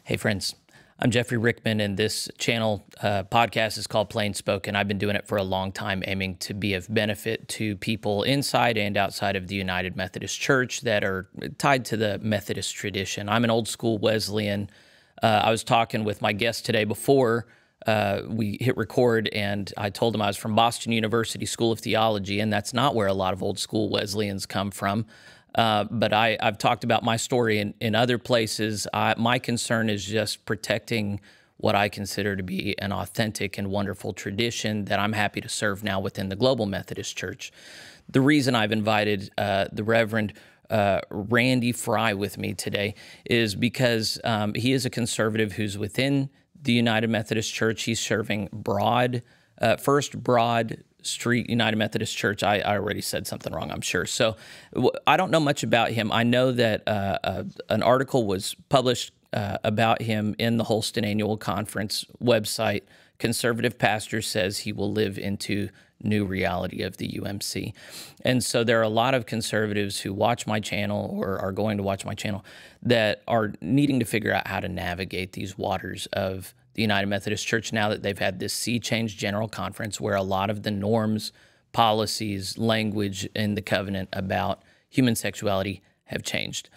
Hey friends, I'm Jeffrey Rickman, and this channel podcast is called PlainSpoken. I've been doing it for a long time, aiming to be of benefit to people inside and outside of the United Methodist Church that are tied to the Methodist tradition. I'm an old school Wesleyan. I was talking with my guest today before we hit record, and I told him I was from Boston University School of Theology, and that's not where a lot of old school Wesleyans come from. But I've talked about my story in other places. My concern is just protecting what I consider to be an authentic and wonderful tradition that I'm happy to serve now within the Global Methodist Church. The reason I've invited the Reverend Randy Frye with me today is because he is a conservative who's within the United Methodist Church. He's serving First Broad Street United Methodist Church. I already said something wrong, I'm sure. So I don't know much about him. I know that an article was published about him in the Holston Annual Conference website. Conservative pastor says he will live into new reality of the UMC. And so there are a lot of conservatives who watch my channel or are going to watch my channel that are needing to figure out how to navigate these waters of the United Methodist Church now that they've had this sea change general conference where a lot of the norms, policies, language in the covenant about human sexuality have changed.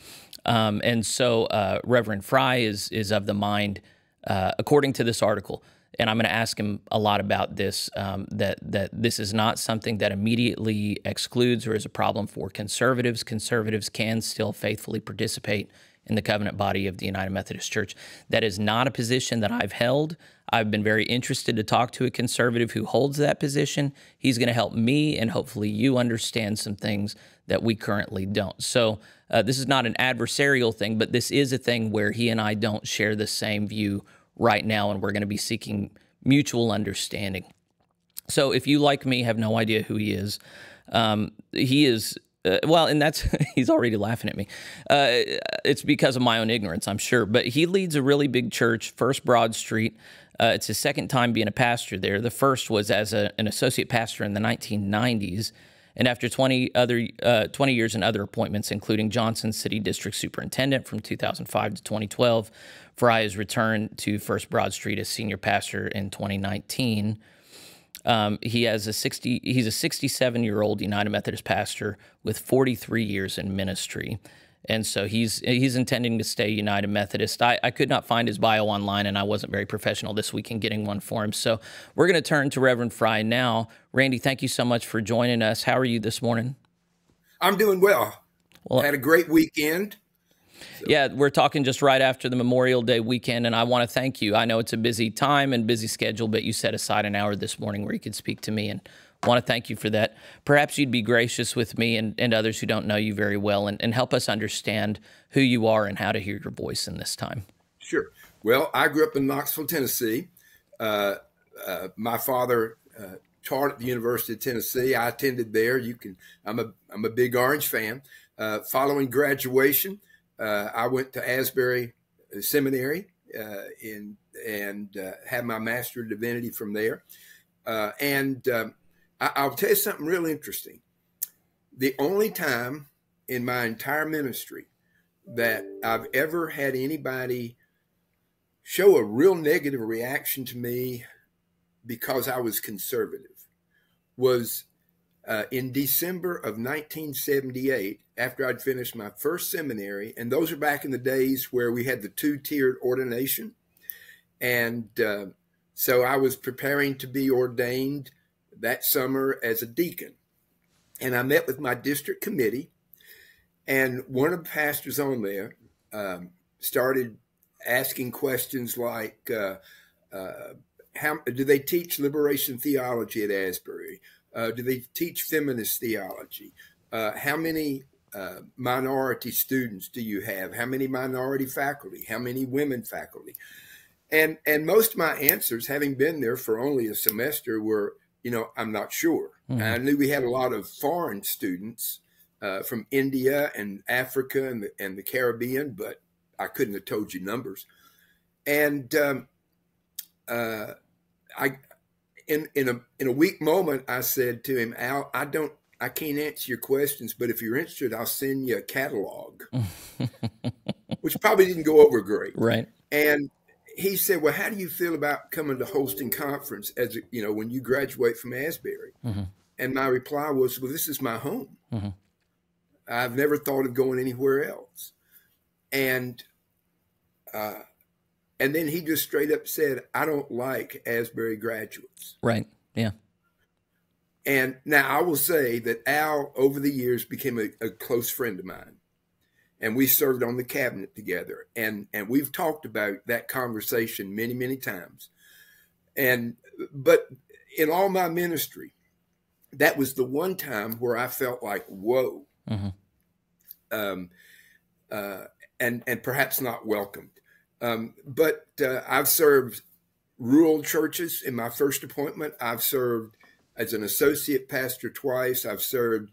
And so Reverend Frye is of the mind, according to this article, and I'm going to ask him a lot about this, that this is not something that immediately excludes or is a problem for conservatives. Conservatives can still faithfully participate in the covenant body of the United Methodist Church. That is not a position that I've held. I've been very interested to talk to a conservative who holds that position. He's going to help me and hopefully you understand some things that we currently don't. So this is not an adversarial thing, but this is a thing where he and I don't share the same view right now, and we're going to be seeking mutual understanding. So if you, like me, have no idea who he is, well, and that's, he's already laughing at me. It's because of my own ignorance, I'm sure. But he leads a really big church, First Broad Street. It's his second time being a pastor there. The first was as an associate pastor in the 1990s. And after 20 years in other appointments, including Johnson City District Superintendent from 2005 to 2012, Frye has returned to First Broad Street as senior pastor in 2019. He's a 67-year-old United Methodist pastor with 43 years in ministry. And so he's intending to stay United Methodist. I could not find his bio online, and I wasn't very professional this week in getting one for him. So we're going to turn to Reverend Frye now. Randy, thank you so much for joining us. How are you this morning? I'm doing well. I had a great weekend. So. Yeah, we're talking just right after the Memorial Day weekend, and I want to thank you. I know it's a busy time and busy schedule, but you set aside an hour this morning where you could speak to me, and I want to thank you for that. Perhaps you'd be gracious with me and others who don't know you very well and help us understand who you are and how to hear your voice in this time. Sure. Well, I grew up in Knoxville, Tennessee. My father taught at the University of Tennessee. I attended there. I'm a big Orange fan. Following graduation, I went to Asbury Seminary and had my Master of Divinity from there. I'll tell you something real interesting. The only time in my entire ministry that I've ever had anybody show a real negative reaction to me because I was conservative was in December of 1978, after I'd finished my first seminary. And those are back in the days where we had the two-tiered ordination. And so I was preparing to be ordained that summer as a deacon. And I met with my district committee, and one of the pastors on there started asking questions like, how do they teach liberation theology at Asbury? Do they teach feminist theology? How many minority students do you have? How many minority faculty? How many women faculty? And most of my answers, having been there for only a semester, were, I'm not sure. Mm-hmm. I knew we had a lot of foreign students from India and Africa and the Caribbean, but I couldn't have told you numbers. And in a weak moment, I said to him, Al, I can't answer your questions, but if you're interested, I'll send you a catalog, which probably didn't go over great. Right. And he said, well, how do you feel about coming to Holston Conference as, when you graduate from Asbury? Mm-hmm. And my reply was, well, this is my home. Mm-hmm. I've never thought of going anywhere else. And then he just straight up said, I don't like Asbury graduates. Right. Yeah. And now I will say that Al, over the years, became a close friend of mine. And we served on the cabinet together. And we've talked about that conversation many, many times. But in all my ministry, that was the one time where I felt like, whoa, and perhaps not welcomed. But I've served rural churches in my first appointment. I've served as an associate pastor twice. I've served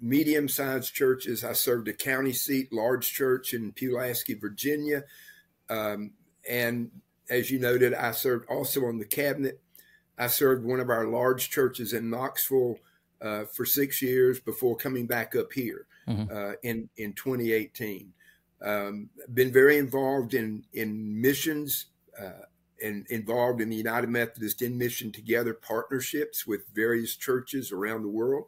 medium-sized churches. I served a county seat, large church in Pulaski, Virginia. And as you noted, I served also on the cabinet. I served one of our large churches in Knoxville for 6 years before coming back up here in 2018. Been very involved in missions and involved in the United Methodist In Mission Together partnerships with various churches around the world,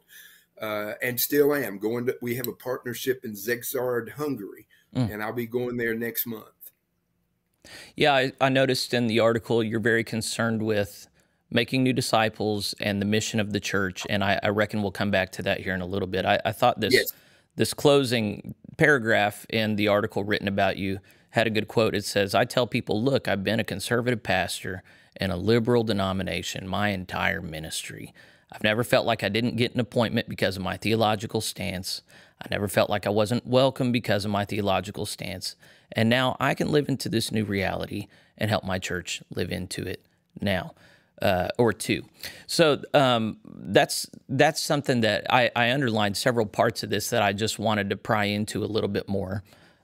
and still am. We have a partnership in Zegzard, Hungary, and I'll be going there next month. Yeah, I noticed in the article you're very concerned with making new disciples and the mission of the church, and I reckon we'll come back to that here in a little bit. I thought this closing paragraph in the article written about you had a good quote. It says, I tell people, look, I've been a conservative pastor in a liberal denomination my entire ministry. I've never felt like I didn't get an appointment because of my theological stance. I never felt like I wasn't welcome because of my theological stance. And now I can live into this new reality and help my church live into it now. Or two. So that's something that I underlined several parts of this that I just wanted to pry into a little bit more.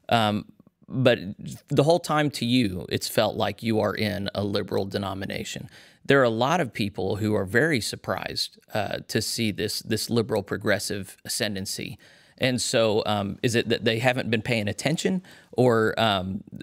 But the whole time to you, it's felt like you are in a liberal denomination. There are a lot of people who are very surprised to see this liberal progressive ascendancy. And so is it that they haven't been paying attention, or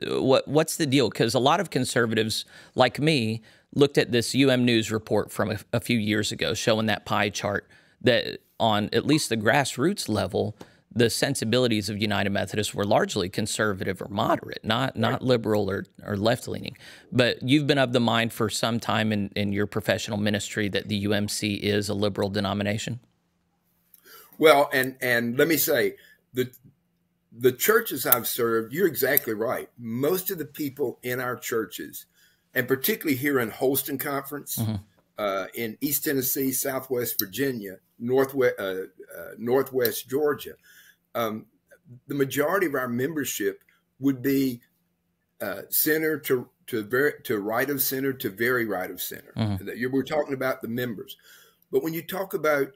what's the deal? Because a lot of conservatives like me looked at this UMNews report from a few years ago showing that pie chart that on at least the grassroots level, the sensibilities of United Methodists were largely conservative or moderate, not liberal or left-leaning. But you've been of the mind for some time in your professional ministry that the UMC is a liberal denomination? Well, and let me say, the churches I've served, you're exactly right. Most of the people in our churches, and particularly here in Holston Conference, in East Tennessee, Southwest Virginia, Northwest Georgia, the majority of our membership would be center to right of center to very right of center. We're talking about the members. But when you talk about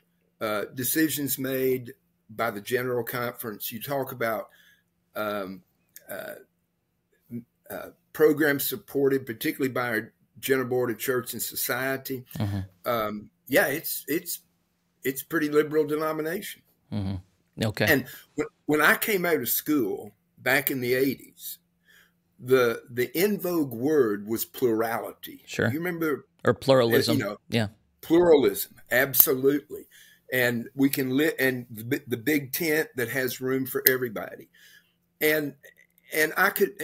decisions made by the General Conference, you talk about programs supported, particularly by our General Board of Church and Society. It's pretty liberal denomination. Okay. And when I came out of school back in the 80s, the in vogue word was plurality. Sure. You remember? Or pluralism. Yeah. Pluralism. Absolutely. And we can and the big tent that has room for everybody. And I could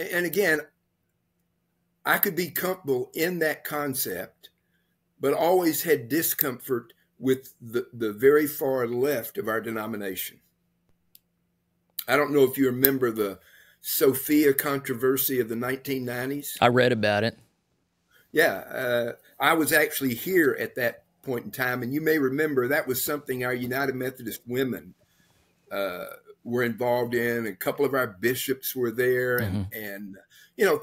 be comfortable in that concept, but always had discomfort with the very far left of our denomination. I don't know if you remember the Sophia controversy of the 1990s. I read about it. Yeah. I was actually here at that point in time, and you may remember that was something our United Methodist women were involved in. A couple of our bishops were there, and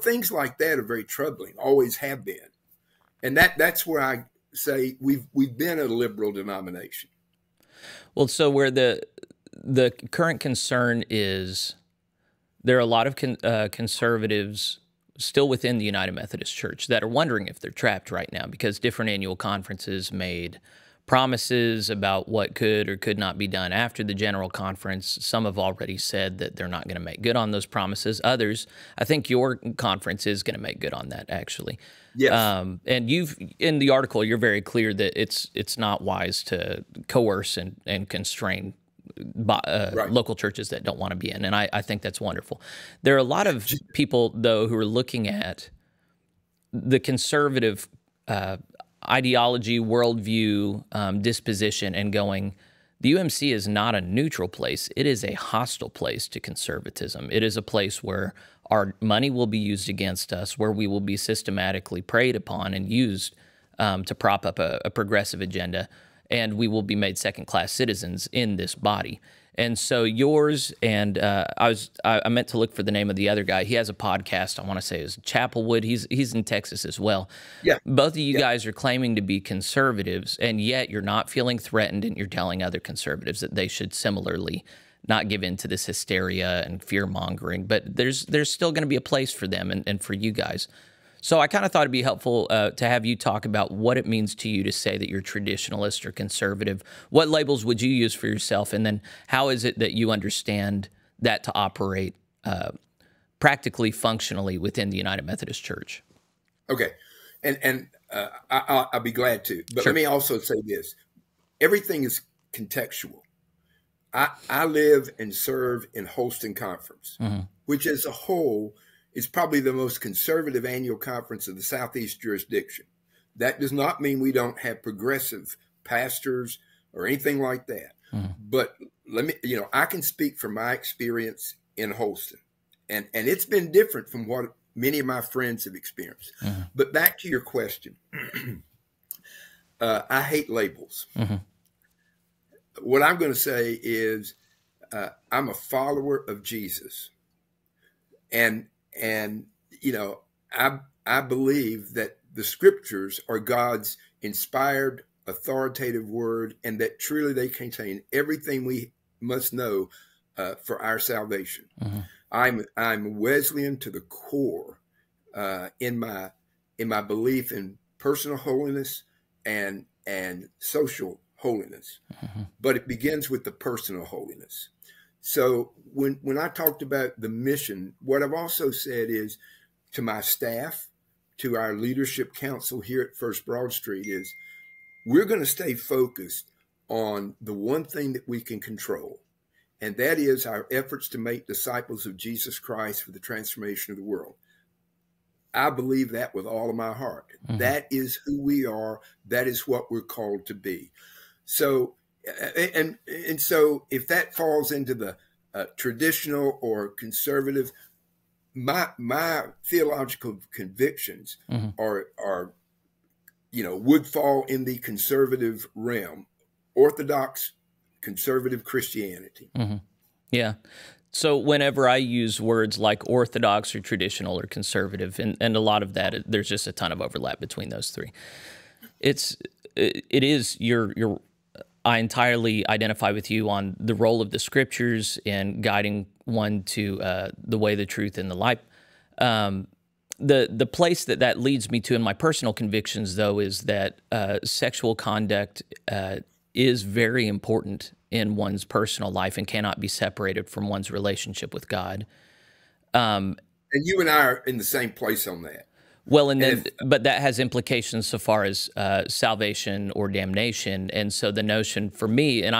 things like that are very troubling, always have been. And that's where I say we've been a liberal denomination. Well, so where the current concern is, there are a lot of conservatives still within the United Methodist Church that are wondering if they're trapped right now because different annual conferences made promises about what could or could not be done after the General Conference. Some have already said that they're not going to make good on those promises. Others, I think your conference is going to make good on that, actually. Yes. And you've, in the article, you're very clear that it's not wise to coerce and constrain Right. local churches that don't want to be in. And I think that's wonderful. There are a lot of people, though, who are looking at the conservative ideology, worldview, disposition, and going, the UMC is not a neutral place. It is a hostile place to conservatism. It is a place where our money will be used against us, where we will be systematically preyed upon and used to prop up a progressive agenda, and we will be made second-class citizens in this body. And so yours and I meant to look for the name of the other guy. He has a podcast. I want to say is Chapelwood. He's in Texas as well. Yeah. Both of you guys are claiming to be conservatives, and yet you're not feeling threatened, and you're telling other conservatives that they should similarly not give in to this hysteria and fear mongering. But there's still going to be a place for them and for you guys. So I kind of thought it'd be helpful to have you talk about what it means to you to say that you're traditionalist or conservative. What labels would you use for yourself? And then how is it that you understand that to operate practically, functionally within the United Methodist Church? Okay. And I'll be glad to. But Sure. Let me also say this. Everything is contextual. I live and serve in Holston Conference, which as a whole is probably the most conservative annual conference of the Southeast jurisdiction. That does not mean we don't have progressive pastors or anything like that. But let me, I can speak from my experience in Holston, and it's been different from what many of my friends have experienced. But back to your question, I hate labels. What I'm going to say is I'm a follower of Jesus, and I believe that the scriptures are God's inspired, authoritative word, and that truly they contain everything we must know for our salvation. I'm Wesleyan to the core in my belief in personal holiness and social holiness, but it begins with the personal holiness. So when I talked about the mission, what I've also said is to my staff, to our leadership council here at First Broad Street, is we're going to stay focused on the one thing that we can control, and that is our efforts to make disciples of Jesus Christ for the transformation of the world. I believe that with all of my heart. That is who we are. That is what we're called to be. So, and so if that falls into the traditional or conservative, my theological convictions are would fall in the conservative realm, Orthodox conservative Christianity. Yeah. So whenever I use words like Orthodox or traditional or conservative, and a lot of that, there's just a ton of overlap between those three. I entirely identify with you on the role of the scriptures in guiding one to the way, the truth, and the light. The place that leads me to in my personal convictions, though, is that sexual conduct is very important in one's personal life and cannot be separated from one's relationship with God. And you and I are in the same place on that. Well, but that has implications so far as salvation or damnation. And so the notion for me, and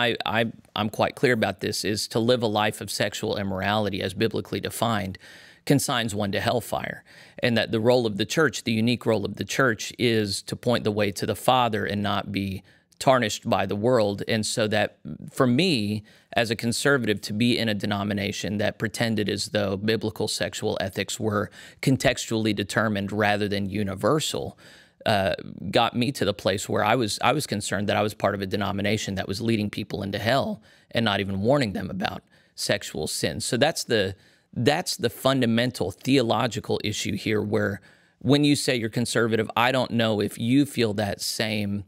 I'm quite clear about this, is to live a life of sexual immorality as biblically defined consigns one to hellfire. And that the role of the church, the unique role of the church, is to point the way to the Father and not be tarnished by the world. And so that for me, as a conservative, to be in a denomination that pretended as though biblical sexual ethics were contextually determined rather than universal, got me to the place where I was concerned that I was part of a denomination that was leading people into hell and not even warning them about sexual sin. So that's the fundamental theological issue here, where when you say you're conservative, I don't know if you feel that same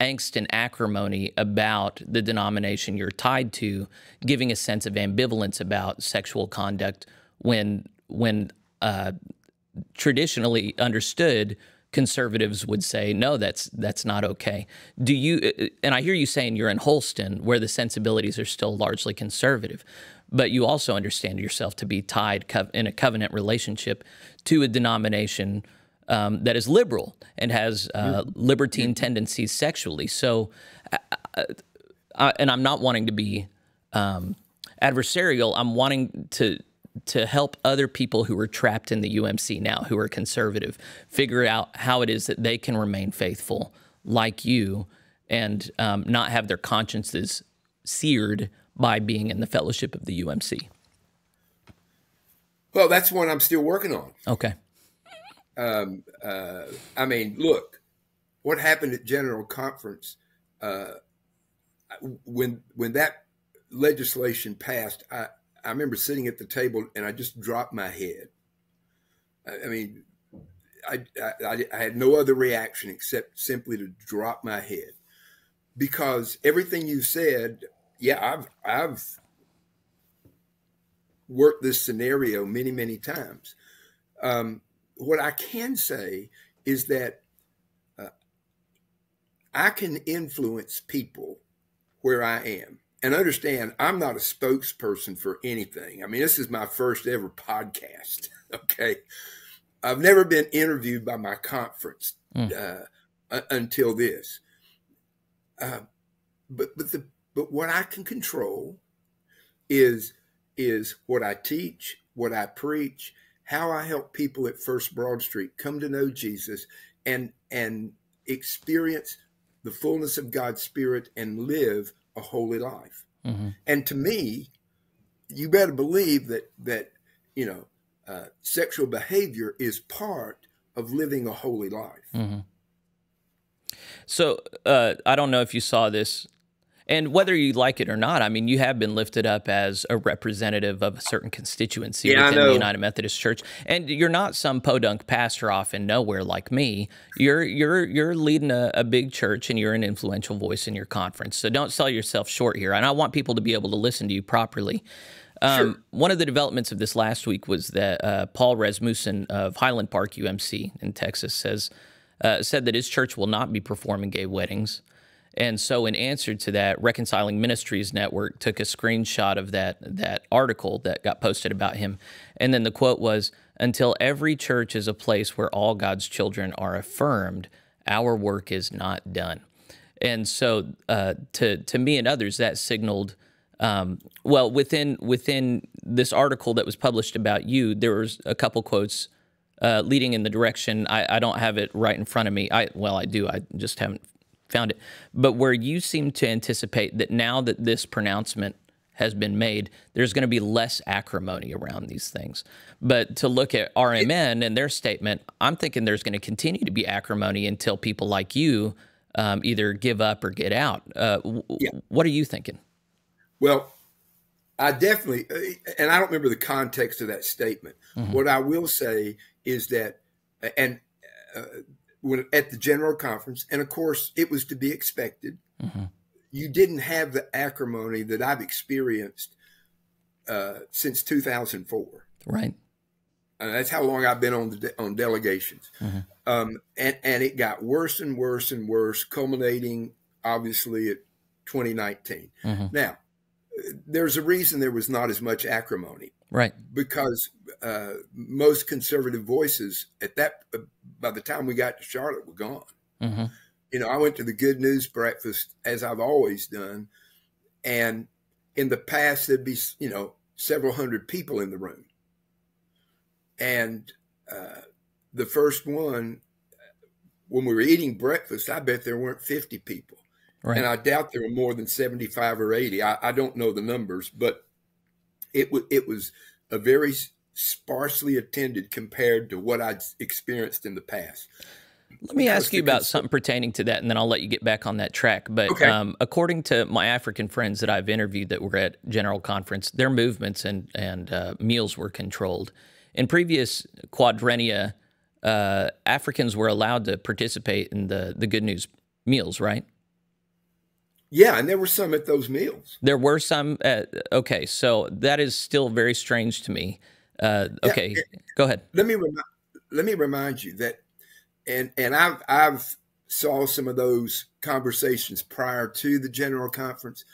angst and acrimony about the denomination you're tied to, giving a sense of ambivalence about sexual conduct when traditionally understood, conservatives would say, no, that's not okay. Do you, and I hear you saying you're in Holston where the sensibilities are still largely conservative, but you also understand yourself to be tied in a covenant relationship to a denomination that is liberal and has libertine tendencies sexually. So, and I'm not wanting to be adversarial. I'm wanting to help other people who are trapped in the UMC now, who are conservative, figure out how it is that they can remain faithful like you and not have their consciences seared by being in the fellowship of the UMC. Well, that's one I'm still working on. Okay. I mean, look, what happened at General Conference, when that legislation passed, I remember sitting at the table and I just dropped my head. I mean, I had no other reaction except simply to drop my head, because everything you said, yeah, I've worked this scenario many, many times. What I can say is that I can influence people where I am. And understand, I'm not a spokesperson for anything. I mean, this is my first ever podcast, okay? I've never been interviewed by my conference until this. But what I can control is what I teach, what I preach, how I help people at First Broad Street come to know Jesus and experience the fullness of God's Spirit and live a holy life. Mm-hmm. And to me, you better believe that sexual behavior is part of living a holy life. Mm-hmm. So I don't know if you saw this, and whether you like it or not, I mean, you have been lifted up as a representative of a certain constituency within the United Methodist Church, and you're not some podunk pastor off in nowhere like me. You're leading a big church, and you're an influential voice in your conference. So don't sell yourself short here. And I want people to be able to listen to you properly. Sure. One of the developments of this last week was that Paul Rasmussen of Highland Park UMC in Texas said that his church will not be performing gay weddings. And so in answer to that, Reconciling Ministries Network took a screenshot of that article that got posted about him. And then the quote was, "Until every church is a place where all God's children are affirmed, our work is not done." And so to me and others, that signaled, well, within this article that was published about you, there was a couple quotes leading in the direction, I don't have it right in front of me. I do, I just haven't found it, but where you seem to anticipate that now that this pronouncement has been made, there's going to be less acrimony around these things. But to look at RMN and their statement, I'm thinking there's going to continue to be acrimony until people like you either give up or get out. What are you thinking? Well, I definitely, and I don't remember the context of that statement. Mm-hmm. What I will say is that, when at the General Conference, and of course it was to be expected, mm-hmm. you didn't have the acrimony that I've experienced since 2004. Right. That's how long I've been on delegations. Mm-hmm. And it got worse and worse and worse, culminating obviously at 2019. Mm-hmm. Now, there's a reason there was not as much acrimony. Right. Because most conservative voices by the time we got to Charlotte were gone. Mm-hmm. I went to the Good News breakfast as I've always done. And in the past, there'd be, several hundred people in the room. And the first one, when we were eating breakfast, I bet there weren't 50 people. Right. And I doubt there were more than 75 or 80. I don't know the numbers, but it was a very sparsely attended compared to what I'd experienced in the past. Let me ask you about something pertaining to that, and then I'll let you get back on that track. But okay. According to my African friends that I've interviewed that were at General Conference, their movements and meals were controlled. In previous quadrennia, Africans were allowed to participate in the Good News meals, right? Yeah, and there were some at those meals. There were some. Okay, so that is still very strange to me. Okay, go ahead. Let me remind you that and I've saw some of those conversations prior to the General Conference.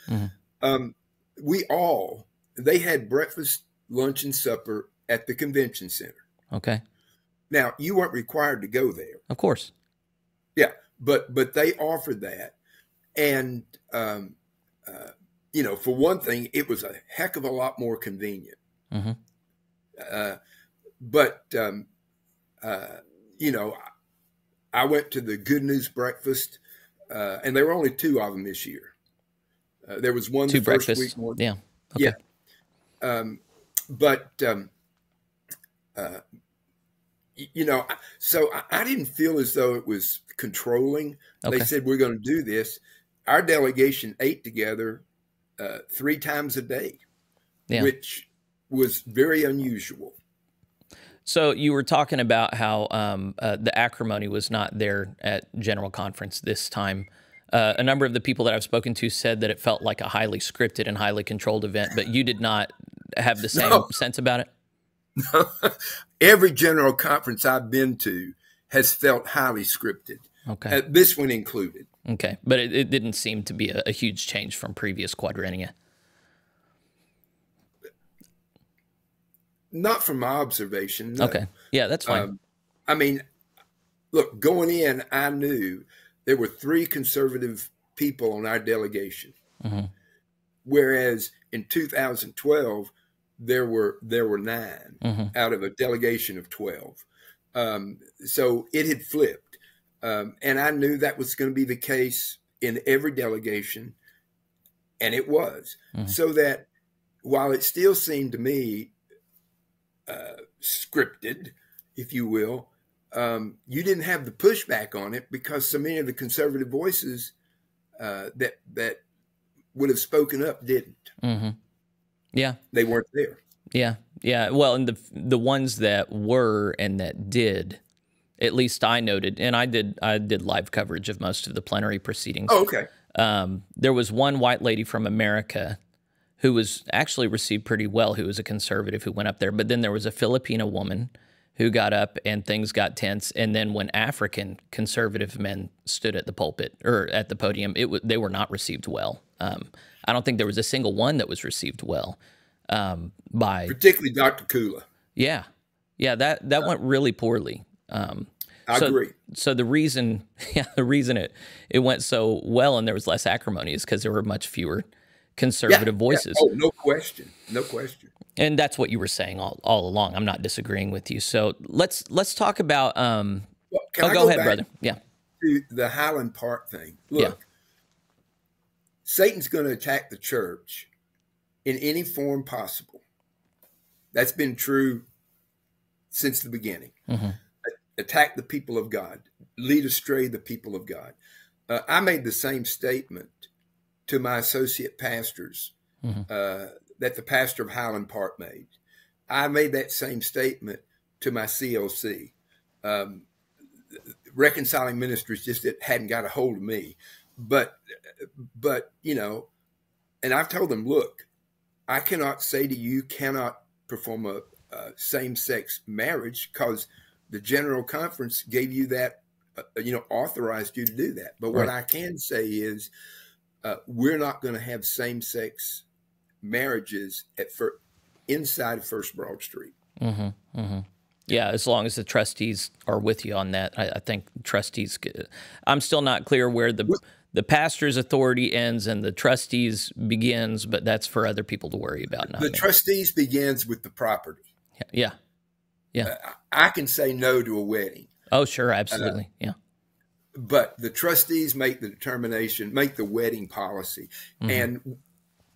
They had breakfast, lunch, and supper at the convention center. Okay. Now, you weren't required to go there. Of course. Yeah, but they offered that, and for one thing, it was a heck of a lot more convenient. I went to the Good News breakfast, and there were only 2 of them this year. There was one 2 the first breakfasts. week. Yeah. Okay. Yeah. So I didn't feel as though it was controlling. Okay. They said, we're going to do this. Our delegation ate together 3 times a day, which was very unusual. So you were talking about how the acrimony was not there at General Conference this time. A number of the people that I've spoken to said that it felt like a highly scripted and highly controlled event, but you did not have the same sense about it? No. Every General Conference I've been to has felt highly scripted. Okay. This one included. Okay. But it didn't seem to be a huge change from previous quadrennia. Not from my observation. No. Okay. Yeah, that's fine. Look, going in, I knew there were 3 conservative people on our delegation, whereas in 2012 there were 9 out of a delegation of 12. So it had flipped, and I knew that was going to be the case in every delegation, and it was. So that while it still seemed to me scripted, if you will, you didn't have the pushback on it because so many of the conservative voices that would have spoken up didn't. Yeah, they weren't there. Yeah. Well, and the ones that were and that did, at least I noted, and I did live coverage of most of the plenary proceedings. Oh, okay. There was one white lady from America who was actually received pretty well, who was a conservative who went up there. But then there was a Filipino woman who got up and things got tense. And then when African conservative men stood at the pulpit or at the podium, they were not received well. I don't think there was a single one that was received well by particularly Dr. Kula. Yeah, that went really poorly. I agree. So the reason it went so well and there was less acrimony is because there were much fewer conservative voices. Oh, no question. And that's what you were saying all along. I'm not disagreeing with you. So let's talk about. Go ahead, brother. Yeah. To the Highland Park thing. Look, Satan's going to attack the church in any form possible. That's been true since the beginning. Attack the people of God, lead astray the people of God. I made the same statement to my associate pastors that the pastor of Highland Park made. I made that same statement to my CLC. Reconciling Ministries just hadn't got a hold of me. But and I've told them, look, I cannot say to you, cannot perform a same-sex marriage because the General Conference gave you that, authorized you to do that. But what I can say is we're not going to have same-sex marriages inside of First Broad Street. Yeah, as long as the trustees are with you on that. I think trustees, I'm still not clear where the pastor's authority ends and the trustees begins, but that's for other people to worry about. The trustees begins with the property. Yeah. I can say no to a wedding. Oh, sure, absolutely. But the trustees make the determination, make the wedding policy. And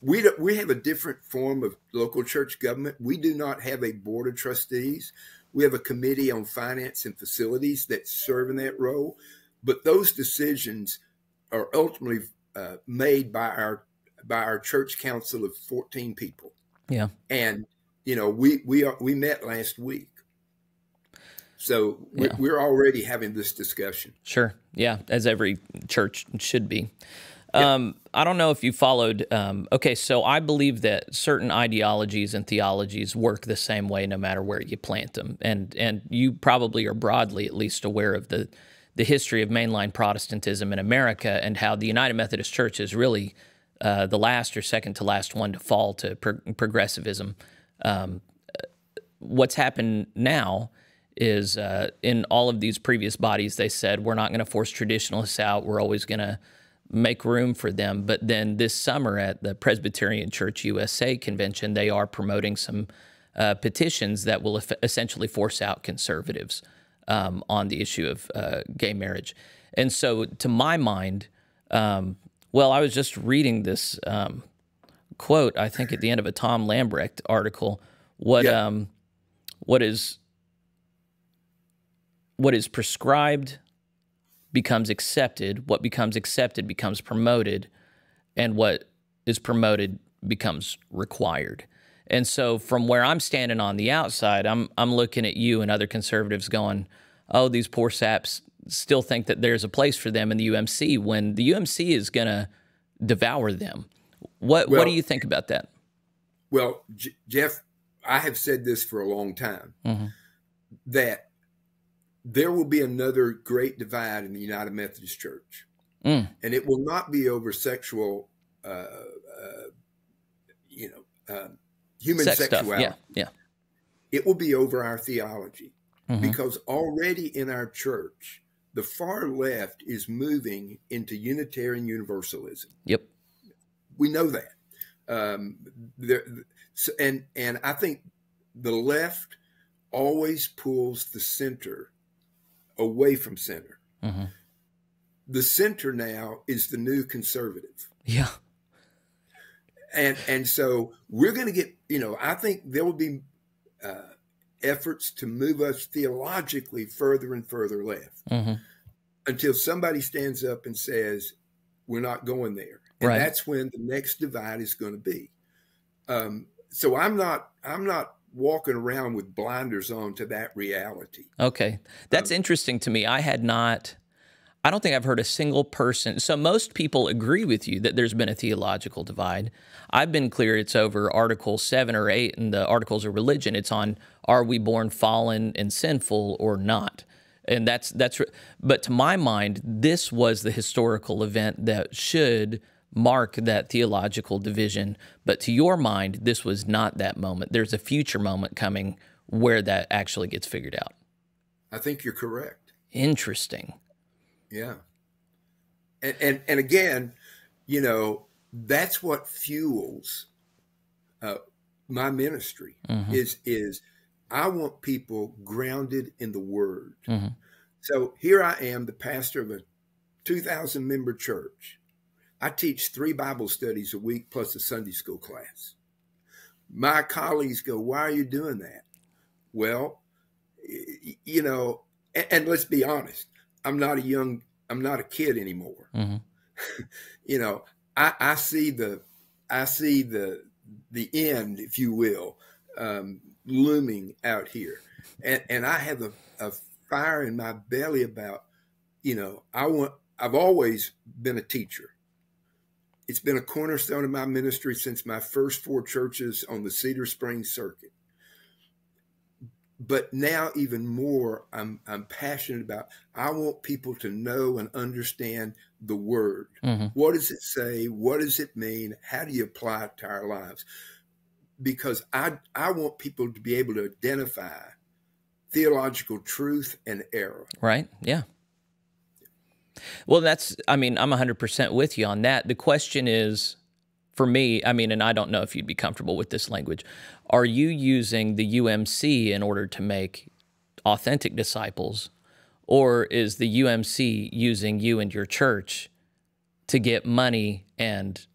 we have a different form of local church government. We do not have a board of trustees. We have a committee on finance and facilities that serve in that role. But those decisions are ultimately made by our church council of 14 people. Yeah. And we met last week. So we're already having this discussion. Sure. Yeah, as every church should be. I don't know if you followed. Okay, so I believe that certain ideologies and theologies work the same way no matter where you plant them, and you probably are broadly at least aware of the history of mainline Protestantism in America and how the United Methodist Church is really the last or second to last one to fall to progressivism. What's happened now is in all of these previous bodies, they said, we're not going to force traditionalists out. We're always going to make room for them. But then this summer at the Presbyterian Church USA convention, they are promoting some petitions that will essentially force out conservatives on the issue of gay marriage. And so to my mind, well, I was just reading this quote, I think at the end of a Tom Lambrecht article, what is prescribed becomes accepted, what becomes accepted becomes promoted, and what is promoted becomes required. And so from where I'm standing on the outside, I'm looking at you and other conservatives going, oh, these poor saps still think that there's a place for them in the UMC when the UMC is going to devour them. What do you think about that? Well, Jeff, I have said this for a long time, that there will be another great divide in the United Methodist Church. And it will not be over sexual, human Sex sexuality. Stuff. Yeah. It will be over our theology, because already in our church, the far left is moving into Unitarian Universalism. Yep. We know that. And I think the left always pulls the center away from center. The center now is the new conservative. Yeah. And so we're going to get, I think there will be efforts to move us theologically further and further left until somebody stands up and says, we're not going there. And that's when the next divide is going to be. So I'm not walking around with blinders on to that reality. Okay. That's interesting to me. I don't think I've heard a single person. So most people agree with you that there's been a theological divide. I've been clear it's over Article 7 or 8 in the Articles of Religion. It's on, are we born fallen and sinful or not? And but to my mind, this was the historical event that should mark that theological division. But to your mind, this was not that moment. There's a future moment coming where that actually gets figured out. I think you're correct. Interesting. Yeah. And again, that's what fuels my ministry is I want people grounded in the Word. So here I am, the pastor of a 2,000 member church. I teach 3 Bible studies a week plus a Sunday school class. My colleagues go, why are you doing that? Well, and let's be honest, I'm not a kid anymore. I see the end, if you will, looming out here. And I have a fire in my belly about, I've always been a teacher. It's been a cornerstone of my ministry since my first 4 churches on the Cedar Springs circuit. But now even more, I'm passionate about, I want people to know and understand the Word. What does it say? What does it mean? How do you apply it to our lives? Because I want people to be able to identify theological truth and error. Right, yeah. Well, I'm 100% with you on that. The question is, for me, and I don't know if you'd be comfortable with this language, are you using the UMC in order to make authentic disciples, or is the UMC using you and your church to get money and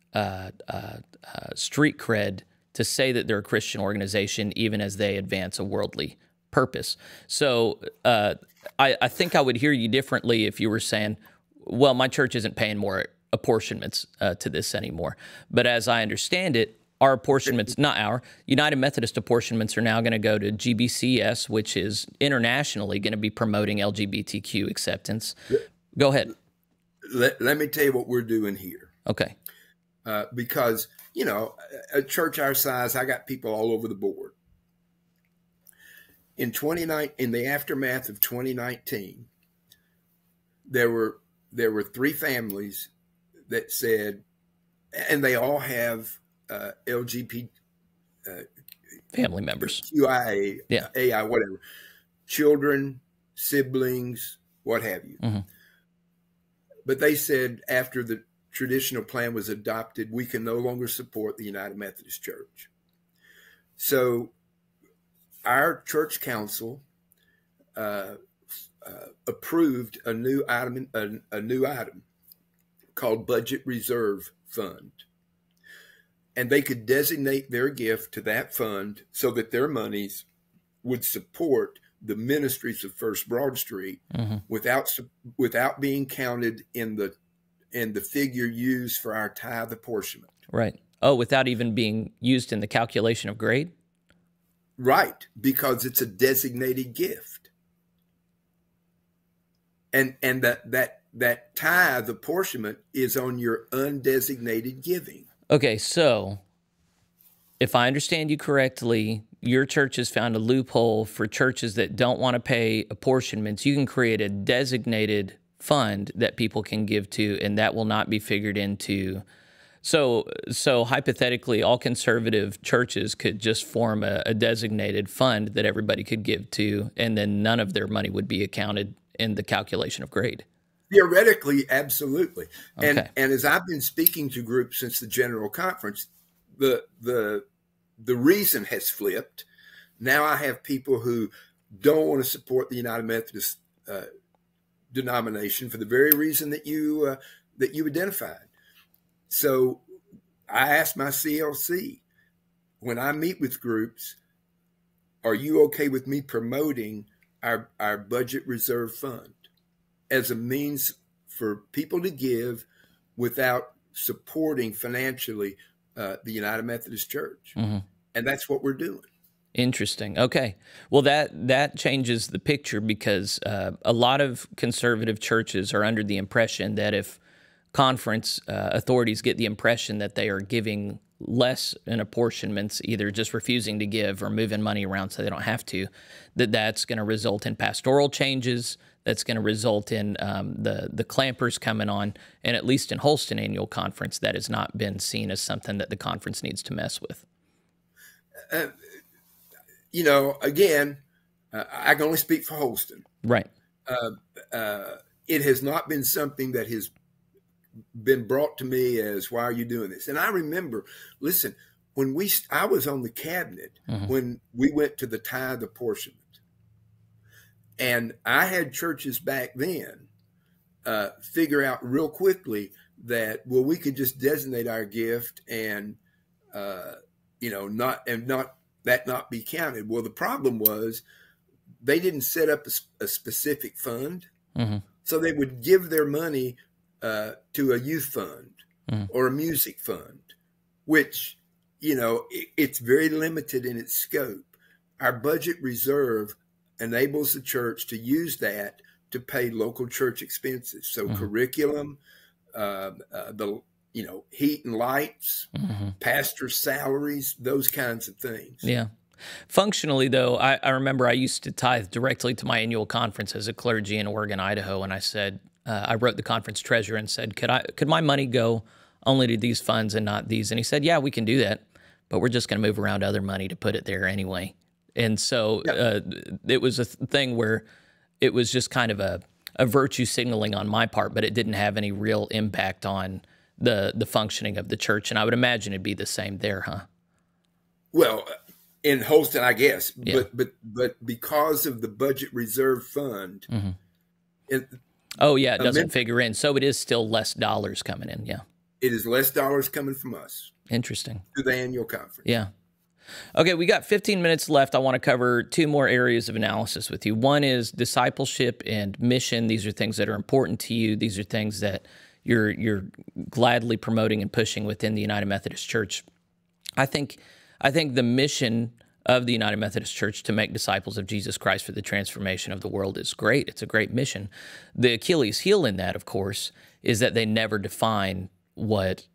street cred to say that they're a Christian organization even as they advance a worldly purpose? So I think I would hear you differently if you were saying, well, my church isn't paying more apportionments to this anymore. But as I understand it, our apportionments, United Methodist apportionments are now going to go to GBCS, which is internationally going to be promoting LGBTQ acceptance. Go ahead. Let me tell you what we're doing here. Okay. Because, you know, a church our size, I got people all over the board. In the aftermath of 2019, there were 3 families that said, and they all have LGBT family members, QIA, yeah, AI, whatever, children, siblings, what have you. Mm-hmm. But they said after the traditional plan was adopted, we can no longer support the United Methodist Church. So our church council approved a new item called Budget Reserve Fund. And they could designate their gift to that fund so that their monies would support the ministries of First Broad Street mm-hmm. without being counted in the figure used for our tithe apportionment. Right. Oh, without even being used in the calculation of grade? Right, because it's a designated gift. And that tithe apportionment is on your undesignated giving. Okay, so if I understand you correctly, your church has found a loophole for churches that don't want to pay apportionments. You can create a designated fund that people can give to, and that will not be figured into. So hypothetically, all conservative churches could just form a designated fund that everybody could give to, and then none of their money would be accounted in the calculation of grade. Theoretically, absolutely. Okay. And as I've been speaking to groups since the General Conference, the reason has flipped. Now I have people who don't want to support the United Methodist denomination for the very reason that you identified. So I asked my CLC, when I meet with groups, are you okay with me promoting our budget reserve fund as a means for people to give without supporting financially the United Methodist Church? Mm-hmm. And that's what we're doing. Interesting. Okay. Well, that changes the picture, because a lot of conservative churches are under the impression that if conference authorities get the impression that they are giving less in apportionments, either just refusing to give or moving money around so they don't have to, that's going to result in pastoral changes, that's going to result in the clampers coming on, and at least in Holston Annual Conference, that has not been seen as something that the conference needs to mess with. You know, again, I can only speak for Holston. Right. It has not been something that has been brought to me as, why are you doing this? And I remember, listen, when I was on the cabinet, mm-hmm. when we went to the tithe apportionment, and I had churches back then figure out real quickly that, well, we could just designate our gift and, not be counted. Well, the problem was they didn't set up a specific fund. Mm-hmm. So they would give their money to a youth fund mm-hmm. or a music fund, which, it's very limited in its scope. Our budget reserve enables the church to use that to pay local church expenses. So mm-hmm. curriculum, heat and lights, mm-hmm. pastor salaries, those kinds of things. Yeah. Functionally, though, I remember I used to tithe directly to my annual conference as a clergy in Oregon, Idaho, and I said, I wrote the conference treasurer and said, could my money go only to these funds and not these? And he said, yeah, we can do that, but we're just going to move around other money to put it there anyway. And so it was a thing where it was just kind of a virtue signaling on my part, but it didn't have any real impact on the functioning of the church. And I would imagine it'd be the same there, huh? Well, in Holston, I guess, yeah. but because of the budget reserve fund, mm-hmm. it doesn't figure in. So it is still less dollars coming in. Yeah. It is less dollars coming from us. Interesting. To the annual conference. Yeah. Okay, we got 15 minutes left. I want to cover 2 more areas of analysis with you. One is discipleship and mission. These are things that are important to you. These are things that you're gladly promoting and pushing within the United Methodist Church. I think the mission of the United Methodist Church to make disciples of Jesus Christ for the transformation of the world is great. It's a great mission. The Achilles heel in that, of course, is that they never define what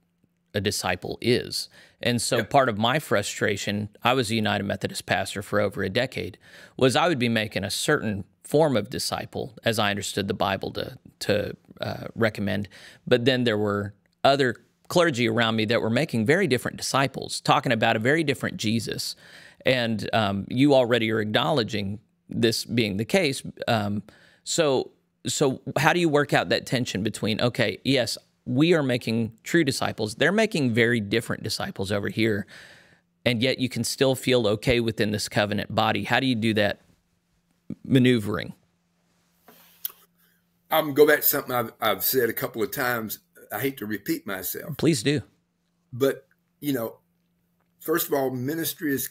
a disciple is. And so part of my frustration, I was a United Methodist pastor for over a decade, was I would be making a certain form of disciple, as I understood the Bible to recommend, but then there were other clergy around me that were making very different disciples, talking about a very different Jesus. And you already are acknowledging this being the case. So how do you work out that tension between, okay, yes, we are making true disciples. They're making very different disciples over here, and yet you can still feel okay within this covenant body. How do you do that maneuvering? I'm going to go back to something I've said a couple of times. I hate to repeat myself. Please do. But, first of all, ministry is,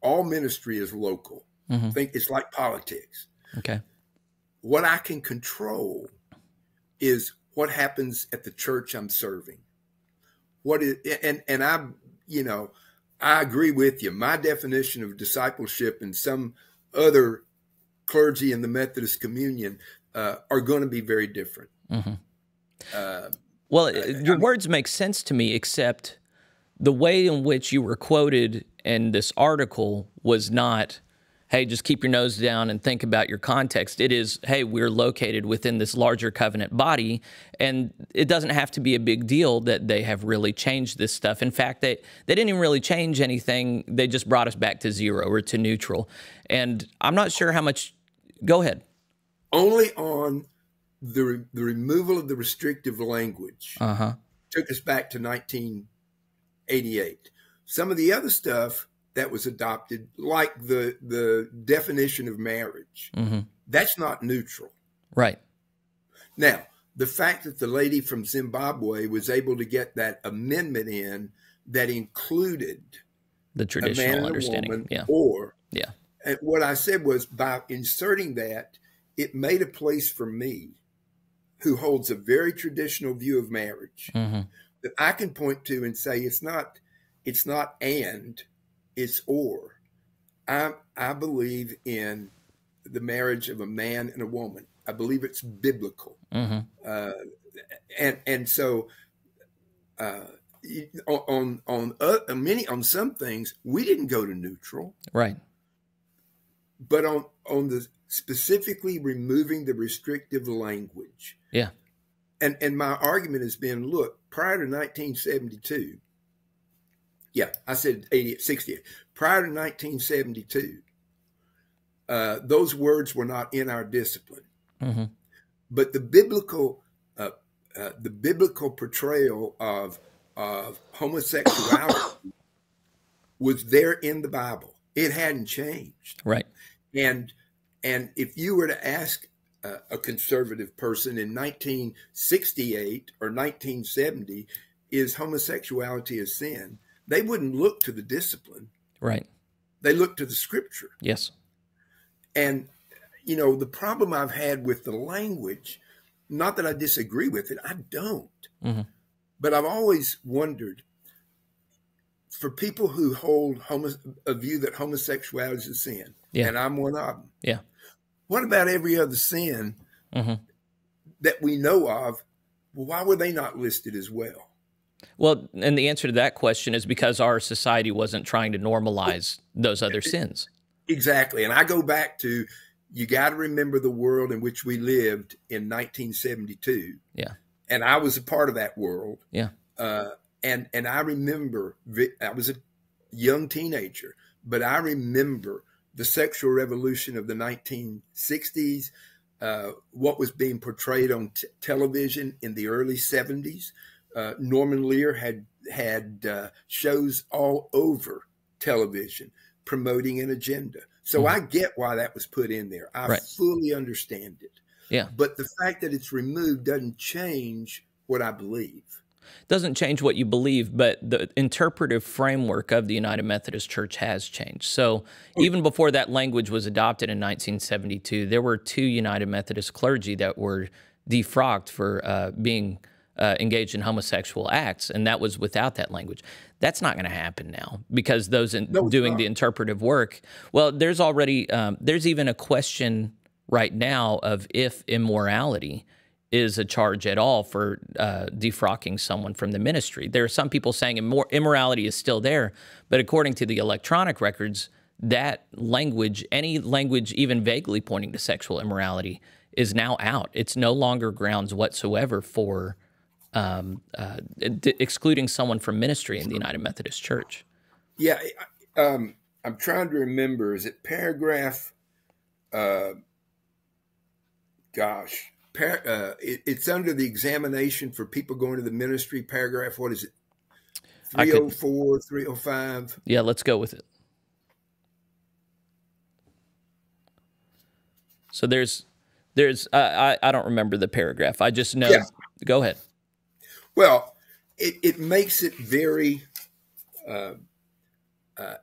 all ministry is local. Mm-hmm. I think it's like politics. Okay. What I can control is what happens at the church I'm serving. And I agree with you. My definition of discipleship and some other clergy in the Methodist communion are going to be very different. Mm-hmm. Your words make sense to me, except the way in which you were quoted in this article was not, hey, just keep your nose down and think about your context. It is, hey, we're located within this larger covenant body, and it doesn't have to be a big deal that they have really changed this stuff. In fact, they didn't even really change anything. They just brought us back to zero or to neutral. And I'm not sure how much. Go ahead. Only on the removal of the restrictive language took us back to 1988. Some of the other stuff that was adopted, like the definition of marriage, that's not neutral. Right. Now, the fact that the lady from Zimbabwe was able to get that amendment in that included the traditional a man and understanding, a woman, yeah. And what I said was, by inserting that, it made a place for me, who holds a very traditional view of marriage, that I can point to and say, it's not and, it's or. I believe in the marriage of a man and a woman. I believe it's biblical. And so on some things we didn't go to neutral, right? But on the specifically removing the restrictive language, and my argument has been, look, prior to 1972. Yeah, I said 68. Prior to 1972, those words were not in our discipline. But the biblical portrayal of homosexuality was there in the Bible. It hadn't changed. Right. And if you were to ask a conservative person in 1968 or 1970, is homosexuality a sin? They wouldn't look to the discipline. Right. They look to the scripture. Yes. And, the problem I've had with the language, not that I disagree with it, I don't. But I've always wondered, for people who hold a view that homosexuality is a sin, and I'm one of them. Yeah. What about every other sin that we know of? Well, why were they not listed as well? Well, and the answer to that question is because our society wasn't trying to normalize those other sins. Exactly. And I go back to, you got to remember the world in which we lived in 1972. Yeah. And I was a part of that world. Yeah. And I remember, I was a young teenager, but I remember the sexual revolution of the 1960s, what was being portrayed on television in the early 70s. Norman Lear had shows all over television promoting an agenda. So I get why that was put in there. I fully understand it. Yeah. But the fact that it's removed doesn't change what I believe. Doesn't change what you believe, but the interpretive framework of the United Methodist Church has changed. So even before that language was adopted in 1972, there were 2 United Methodist clergy that were defrocked for being engaged in homosexual acts, and that was without that language. That's not going to happen now because those doing the interpretive work, well, there's already, there's even a question right now of if immorality is a charge at all for defrocking someone from the ministry. There are some people saying immorality is still there, but according to the electronic records, that language, any language even vaguely pointing to sexual immorality, is now out. It's no longer grounds whatsoever for excluding someone from ministry in the United Methodist Church. Yeah, I'm trying to remember. Is it paragraph? It's under the examination for people going to the ministry. Paragraph, what is it? 304, 305. Yeah, let's go with it. So there's I don't remember the paragraph. I just know. Yeah. Go ahead. Well, it makes it very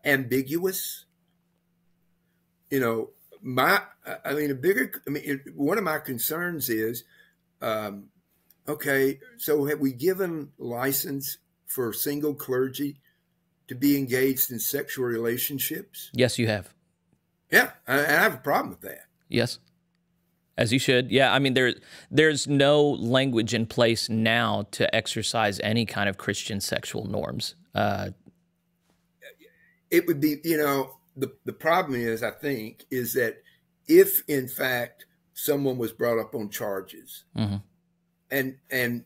ambiguous. You know, one of my concerns is, okay, so have we given license for single clergy to be engaged in sexual relationships? Yes, you have. Yeah, and I have a problem with that. Yes, as you should. Yeah, I mean, there's no language in place now to exercise any kind of Christian sexual norms. It would be, you know, the problem is, I think, is that if in fact someone was brought up on charges, mm-hmm. and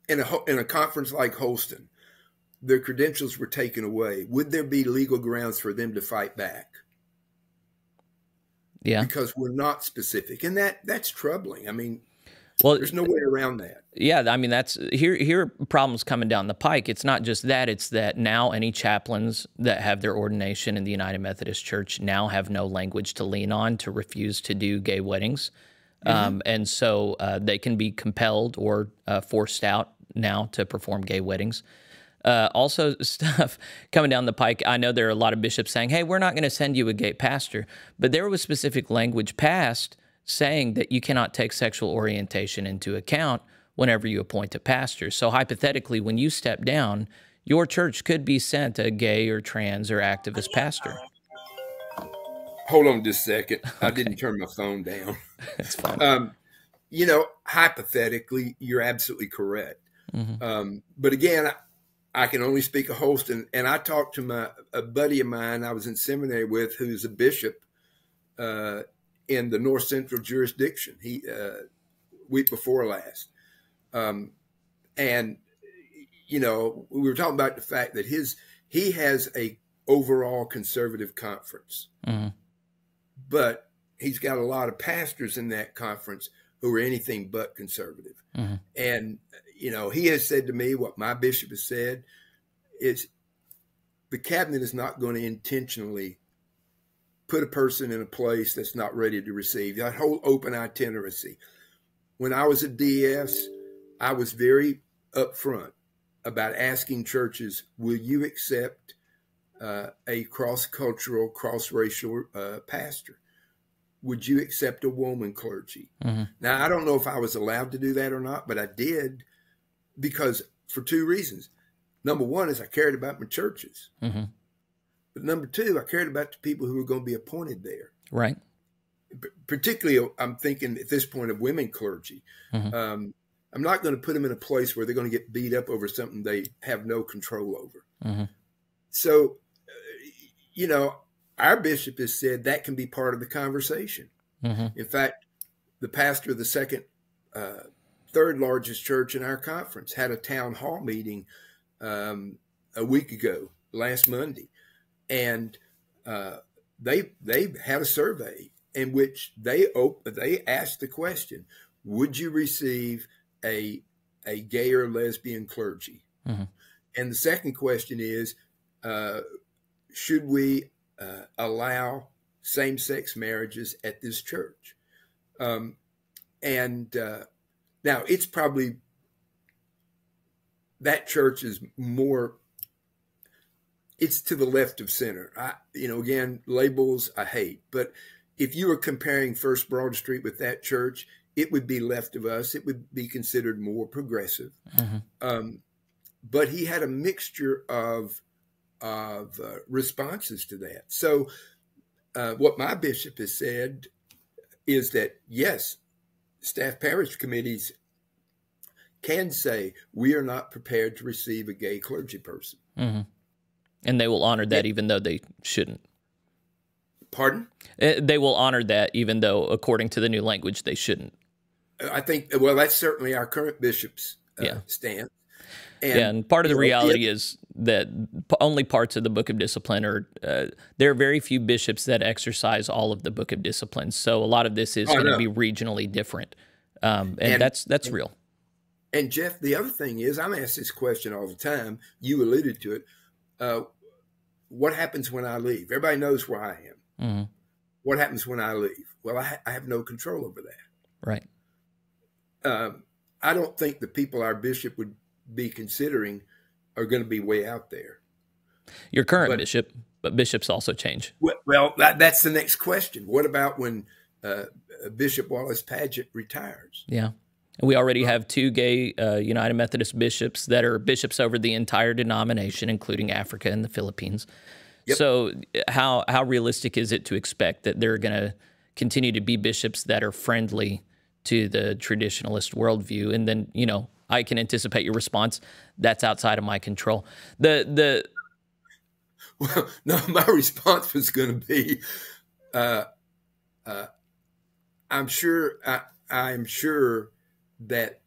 in a conference like Holston, their credentials were taken away, would there be legal grounds for them to fight back? Yeah, because we're not specific, and that's troubling. I mean, well, there's no way around that. Yeah, I mean, that's here are problems coming down the pike. It's not just that; it's that now any chaplains that have their ordination in the United Methodist Church now have no language to lean on to refuse to do gay weddings, mm-hmm. And so they can be compelled or forced out now to perform gay weddings. Also, stuff coming down the pike. I know there are a lot of bishops saying, "Hey, we're not going to send you a gay pastor," but there was specific language passed saying that you cannot take sexual orientation into account whenever you appoint a pastor. So hypothetically, when you step down, your church could be sent a gay or trans or activist pastor. Hold on just a second. Okay. I didn't turn my phone down. That's fine. You know, hypothetically, you're absolutely correct. Mm-hmm. But again, I can only speak of Holston, and I talked to a buddy of mine I was in seminary with, who's a bishop in the North Central jurisdiction. He week before last, and you know, we were talking about the fact that he has a overall conservative conference, mm-hmm. but he's got a lot of pastors in that conference who are anything but conservative, mm-hmm. and you know, he has said to me what my bishop has said is the cabinet is not going to intentionally put a person in a place that's not ready to receive. That whole open itineracy. When I was at DS, I was very upfront about asking churches, will you accept a cross-cultural, cross-racial pastor? Would you accept a woman clergy? Mm-hmm. Now, I don't know if I was allowed to do that or not, but I did. Because for two reasons. Number one is I cared about my churches. Mm-hmm. But number two, I cared about the people who were going to be appointed there. Right. Particularly, I'm thinking at this point of women clergy. Mm-hmm. I'm not going to put them in a place where they're going to get beat up over something they have no control over. Mm-hmm. So, you know, our bishop has said that can be part of the conversation. Mm-hmm. In fact, the pastor of the third largest church in our conference had a town hall meeting a week ago, last Monday, and they had a survey in which they asked the question: would you receive a gay or lesbian clergy? Mm-hmm. And the second question is, should we allow same-sex marriages at this church? Now, it's probably, that church is more, it's to the left of center. Again, labels I hate, but if you were comparing First Broad Street with that church, it would be left of us. It would be considered more progressive. Mm-hmm. But he had a mixture of responses to that. So what my bishop has said is that, yes, staff parish committees can say, we are not prepared to receive a gay clergy person. Mm-hmm. And they will honor that even though they shouldn't. Pardon? They will honor that even though, according to the new language, they shouldn't. I think, well, that's certainly our current bishop's stance. And part of the reality is that only parts of the Book of Discipline are, there are very few bishops that exercise all of the Book of Discipline. So a lot of this is going to be regionally different. And that's real. And Jeff, the other thing is, I'm asked this question all the time. You alluded to it. What happens when I leave? Everybody knows where I am. Mm-hmm. What happens when I leave? Well, I have no control over that. Right. I don't think the people our bishop would be considering are going to be way out there. Your current bishop, but bishops also change. Well, that's the next question. What about when Bishop Wallace Padgett retires? Yeah. We already have 2 gay United Methodist bishops that are bishops over the entire denomination, including Africa and the Philippines. Yep. So how realistic is it to expect that there are going to continue to be bishops that are friendly to the traditionalist worldview? And then, I can anticipate your response. That's outside of my control. Well, no, my response was going to be, I'm sure that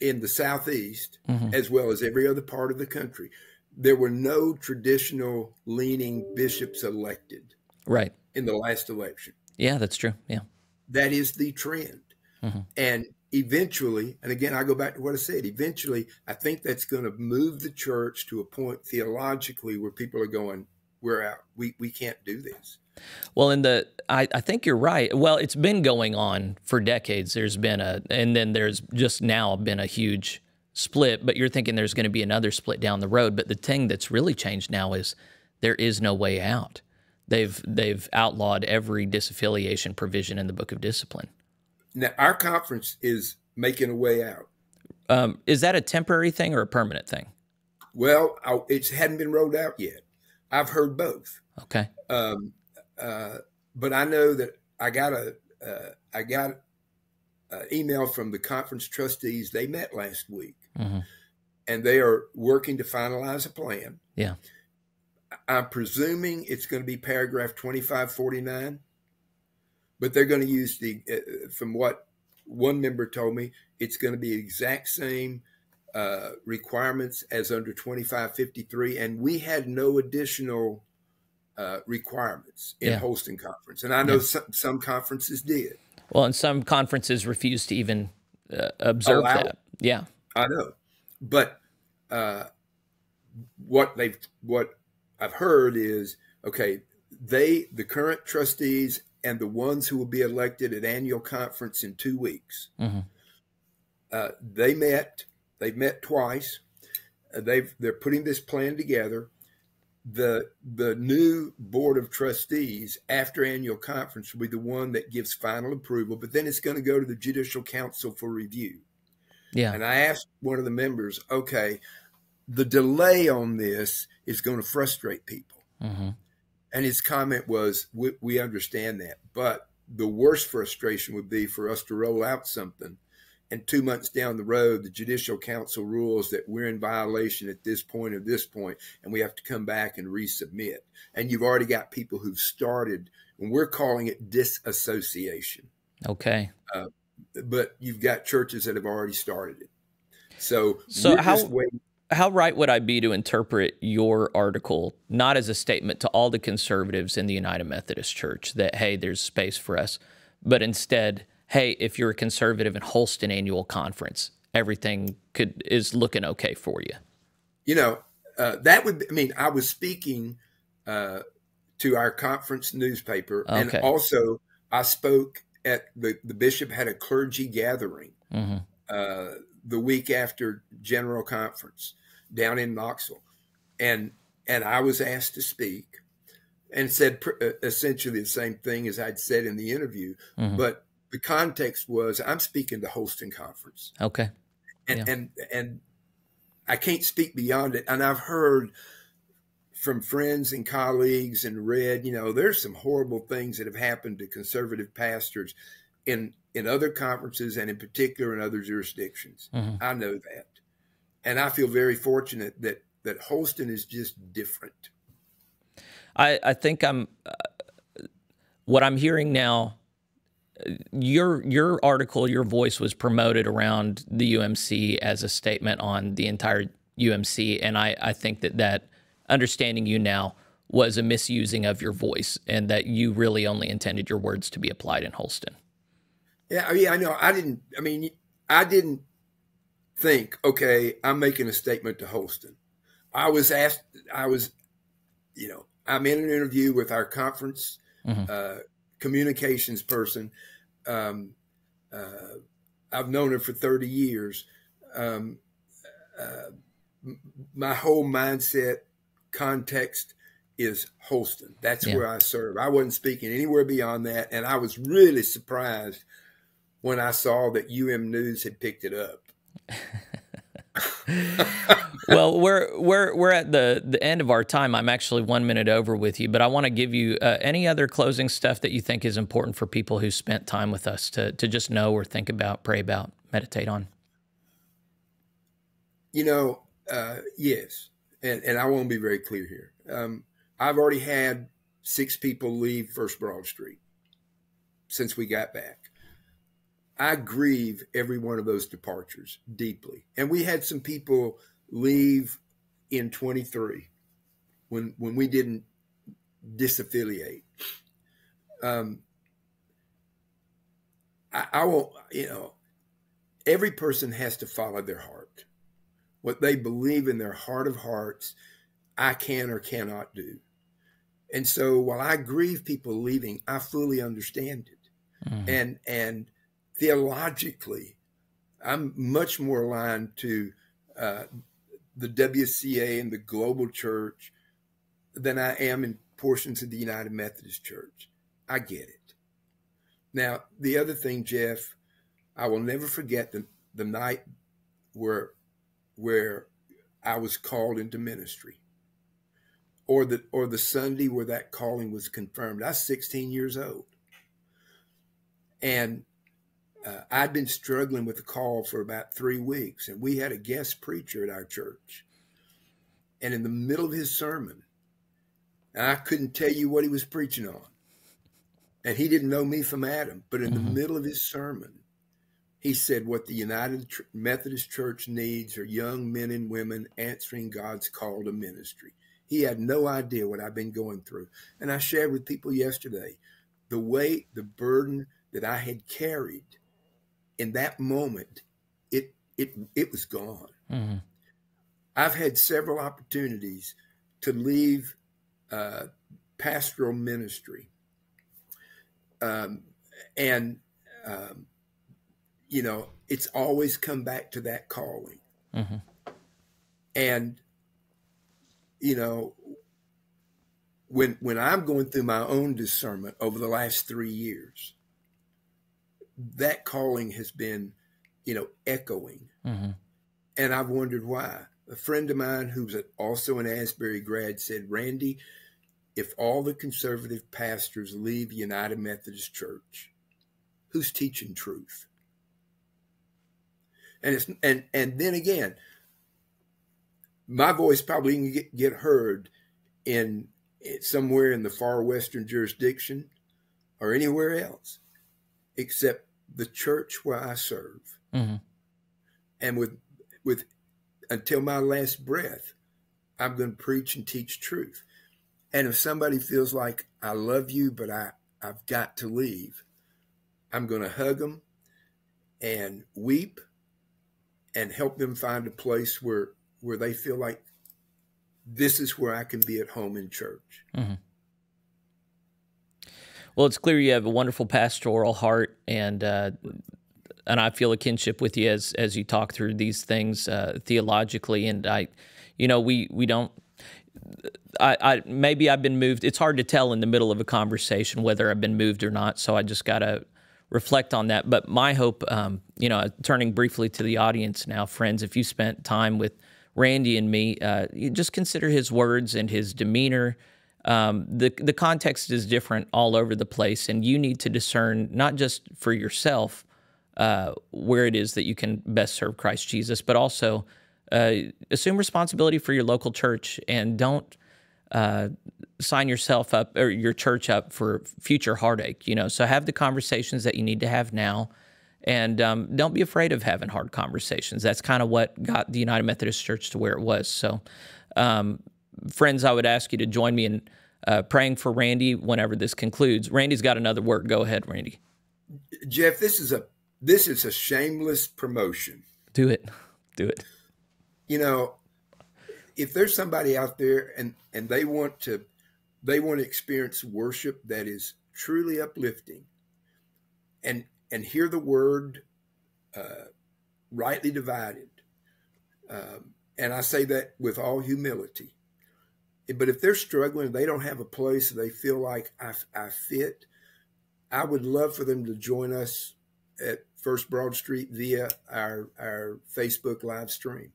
in the Southeast, mm-hmm. as well as every other part of the country, there were no traditional leaning bishops elected right in the last election. Yeah, that's true. Yeah. That is the trend. Mm-hmm. And eventually, and again, I go back to what I said, eventually, I think that's going to move the church to a point theologically where people are going, we're out. We can't do this. Well, I think you're right. Well, it's been going on for decades. There's been and then there's just now been a huge split, but you're thinking there's going to be another split down the road. But the thing that's really changed now is there is no way out. They've outlawed every disaffiliation provision in the Book of Discipline. Now, our conference is making a way out. Is that a temporary thing or a permanent thing? Well, it hadn't been rolled out yet. I've heard both. Okay. But I know that I got an email from the conference trustees. They met last week, mm-hmm. and they are working to finalize a plan. Yeah. I'm presuming it's going to be paragraph 2549, but they're going to use from what one member told me, it's going to be exact same requirements as under 2553, and we had no additional requirements in Holston Conference. And I know some conferences did. Well, and some conferences refused to even observe that. Yeah. I know. But what I've heard is, okay, the current trustees and the ones who will be elected at annual conference in 2 weeks, mm-hmm. They've met twice. They're putting this plan together. The new board of trustees after annual conference will be the one that gives final approval, but then it's going to go to the Judicial Council for review. Yeah. And I asked one of the members, okay, the delay on this is going to frustrate people. Mm-hmm. And his comment was, we understand that, but the worst frustration would be for us to roll out something and 2 months down the road, the Judicial Council rules that we're in violation at this point or this point, and we have to come back and resubmit. And you've already got people who've started, and we're calling it disassociation. Okay. But you've got churches that have already started it. So how right would I be to interpret your article not as a statement to all the conservatives in the United Methodist Church that, hey, there's space for us, but instead, hey, if you're a conservative in Holston Annual Conference, everything is looking okay for you? That would be, I was speaking to our conference newspaper, okay. And also I spoke at the bishop had a clergy gathering mm-hmm. The week after General Conference down in Knoxville, and I was asked to speak and said essentially the same thing as I'd said in the interview, mm-hmm. but the context was I'm speaking to Holston Conference. Okay. And I can't speak beyond it. And I've heard from friends and colleagues and read, there's some horrible things that have happened to conservative pastors in in other conferences and in particular in other jurisdictions. I know that. And I feel very fortunate that Holston is just different. I think what I'm hearing now, your article, your voice was promoted around the UMC as a statement on the entire UMC. And I think that understanding you now was a misusing of your voice and that you really only intended your words to be applied in Holston. Yeah, I know. I didn't think, okay, I'm making a statement to Holston. I'm in an interview with our conference communications person. I've known her for 30 years. My whole mindset context is Holston. That's where I serve. I wasn't speaking anywhere beyond that. And I was really surprised when I saw that UMNews had picked it up. Well, we're at the end of our time. I'm actually 1 minute over with you, but I want to give you any other closing stuff that you think is important for people who spent time with us to just know or think about, pray about, meditate on. Yes, and I want to be very clear here. I've already had 6 people leave First Broad Street since we got back. I grieve every one of those departures deeply. And we had some people leave in 23 when we didn't disaffiliate. I won't, every person has to follow their heart. What they believe in their heart of hearts, I can or cannot do. And so while I grieve people leaving, I fully understand it. And theologically, I'm much more aligned to the WCA and the global church than I am in portions of the United Methodist Church. I get it. Now, the other thing, Jeff, I will never forget the night where I was called into ministry, or the Sunday where that calling was confirmed. I was 16 years old. And I'd been struggling with the call for about 3 weeks, and we had a guest preacher at our church. And in the middle of his sermon, and I couldn't tell you what he was preaching on, and he didn't know me from Adam, but in the middle of his sermon, he said, what the United Methodist Church needs are young men and women answering God's call to ministry. He had no idea what I've been going through. And I shared with people yesterday the weight, the burden that I had carried. In that moment, it was gone. I've had several opportunities to leave pastoral ministry. It's always come back to that calling. And, when I'm going through my own discernment over the last 3 years, that calling has been, echoing. And I've wondered why. A friend of mine who's also an Asbury grad said, Randy, if all the conservative pastors leave United Methodist Church, who's teaching truth? And then again, my voice probably can get heard in somewhere in the far western jurisdiction or anywhere else, except the church where I serve. And with until my last breath, I'm going to preach and teach truth. And if somebody feels like I love you, but I've got to leave, I'm going to hug them and weep and help them find a place where they feel like this is where I can be at home in church. Well, it's clear you have a wonderful pastoral heart, and I feel a kinship with you as you talk through these things theologically. And we don't. Maybe I've been moved. It's hard to tell in the middle of a conversation whether I've been moved or not. So I just got to reflect on that. But my hope, turning briefly to the audience now, friends, if you spent time with Randy and me, you just consider his words and his demeanor The context is different all over the place, and you need to discern not just for yourself where it is that you can best serve Christ Jesus, but also assume responsibility for your local church, and don't sign yourself up or your church up for future heartache. So have the conversations that you need to have now, and don't be afraid of having hard conversations. That's kind of what got the United Methodist Church to where it was. So, friends, I would ask you to join me in praying for Randy whenever this concludes. Randy's got another word. Go ahead, Randy. Jeff, this is a shameless promotion. Do it. Do it. If there's somebody out there and they want to experience worship that is truly uplifting and hear the word rightly divided, and I say that with all humility, but if they're struggling, they don't have a place they feel like I fit, I would love for them to join us at First Broad Street via our Facebook live stream.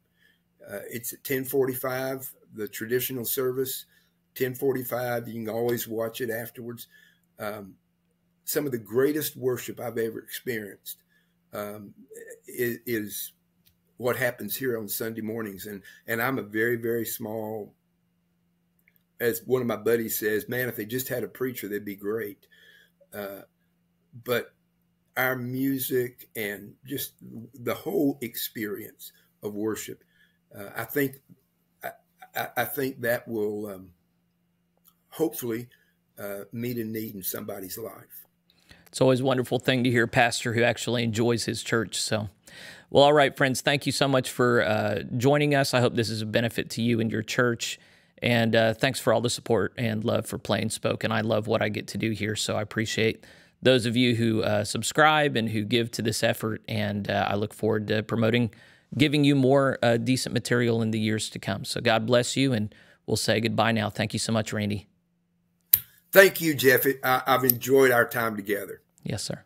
It's at 10:45, the traditional service, 10:45. You can always watch it afterwards. Some of the greatest worship I've ever experienced is what happens here on Sunday mornings. And I'm a very, very small, as one of my buddies says, man, if they just had a preacher, that'd be great. But our music and just the whole experience of worship, I think that will hopefully meet a need in somebody's life. It's always a wonderful thing to hear a pastor who actually enjoys his church. So, well, all right, friends, thank you so much for joining us. I hope this is a benefit to you and your church. And thanks for all the support and love for PlainSpoken. I love what I get to do here, so I appreciate those of you who subscribe and who give to this effort. And I look forward to giving you more decent material in the years to come. So God bless you, and we'll say goodbye now. Thank you so much, Randy. Thank you, Jeff. I've enjoyed our time together. Yes, sir.